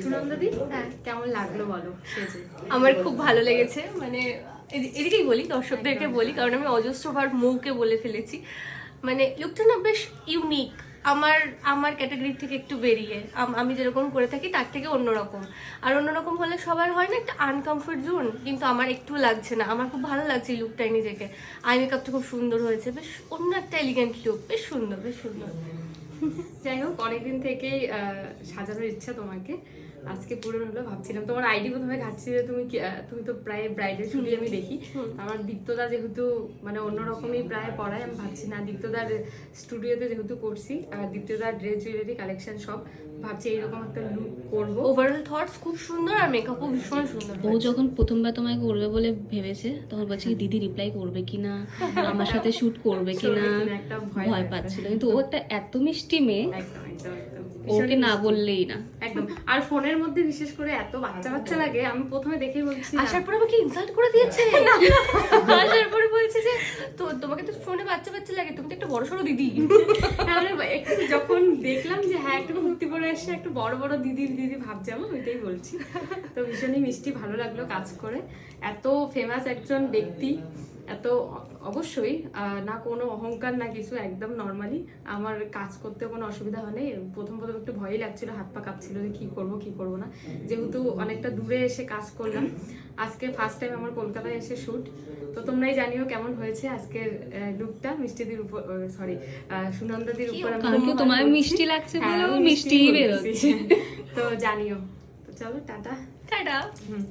সুনন্দাদি, হ্যাঁ কেমন লাগলো বলো সেজে? আমার খুব ভালো লেগেছে, মানে এদিকেই বলি, দর্শকদেরকে বলি, কারণ আমি অজস্রবার মৌকে বলে ফেলেছি। মানে লুকটা না বেশ ইউনিক, আমার আমার ক্যাটাগরি থেকে একটু বেরিয়ে, আমি যেরকম করে থাকি তার থেকে অন্যরকম। আর অন্যরকম হলে সবার হয় না একটা আনকমফোর্ট জোন, কিন্তু আমার একটু লাগছে না, আমার খুব ভালো লাগছে এই লুকটাই নিজেকে। আই মেকআপটা খুব সুন্দর হয়েছে, বেশ অন্য একটা এলিগেন্ট লুক, বেশ সুন্দর বেশ সুন্দর। যাই হোক, অনেকদিন থেকেই সাজানোর ইচ্ছা তোমাকে, আজকে পূরণ হলো। ভাবছিলাম তোমার আইডি প্রথমে ঘাটছি যে তুমি তো প্রায় ব্রাইডের শুটে আমি দেখি। আমার দীপ্তদা যেহেতু মানে অন্যরকমই প্রায় পড়ায়, আমি ভাবছি না দীপ্তদার স্টুডিওতে যেহেতু করছি, দীপ্তদার ড্রেস জুয়েলারি কালেকশন সব, ভাবছি এইরকম একটা লুক করবো। ওভারঅল থটস খুব সুন্দর, আর মেকআপও ভীষণ সুন্দর। ও যখন প্রথমবার তোমায় করবে বলে ভেবেছে, তখন বলছে কি দিদি রিপ্লাই করবে কিনা, আমার সাথে শুট করবে কিনা, একটা ভয় পাচ্ছিল। কিন্তু ও একটা এত মিষ্টি মেয়ে, একদম একদম একদম ওকে না বললেই না। একদম। আর ফোনের মধ্যে বিশেষ করে এত বাচ্চা বাচ্চা লাগে, আমি প্রথমে দেখেই বলছি আসার পরে আমাকে ইনসাল্ট করে দিয়েছে। আসার পরে বলছে যে তো তোমাকে তো ফোনে বাচ্চা বাচ্চা লাগে, তুমি তো একটা বড়সড় দিদি। একটু যখন দেখলাম যে হ্যাঁ একটু কুর্তি পরে এসে একটু বড় বড় দিদি ভাবছি, আমি ওইটাই বলছি। তো ভীষণই মিষ্টি, ভালো লাগলো কাজ করে। এত ফেমাস একজন ব্যক্তি, এত অবশ্যই না কোনো অহংকার না কিছু, একদম নর্মালি আমার কাজ করতে কোনো অসুবিধা হয়নি। প্রথম একটু ভয়ই লাগছিল, হাত পা কাঁপছিল যে কি করব না, যেহেতু অনেকটা দূরে এসে কাজ করলাম। আজকে ফার্স্ট টাইম আমার কলকাতায় এসে শুট। তো তোমরাই জানিও কেমন হয়েছে আজকের লুকটা মিষ্টিদির উপর, সরি সুনন্দাদির উপর। কারণ কি তোমার মিষ্টি লাগছে বলে মিষ্টি বেরোচ্ছে। তো জানিও। তো চলো টাটা। টাটা। হুম।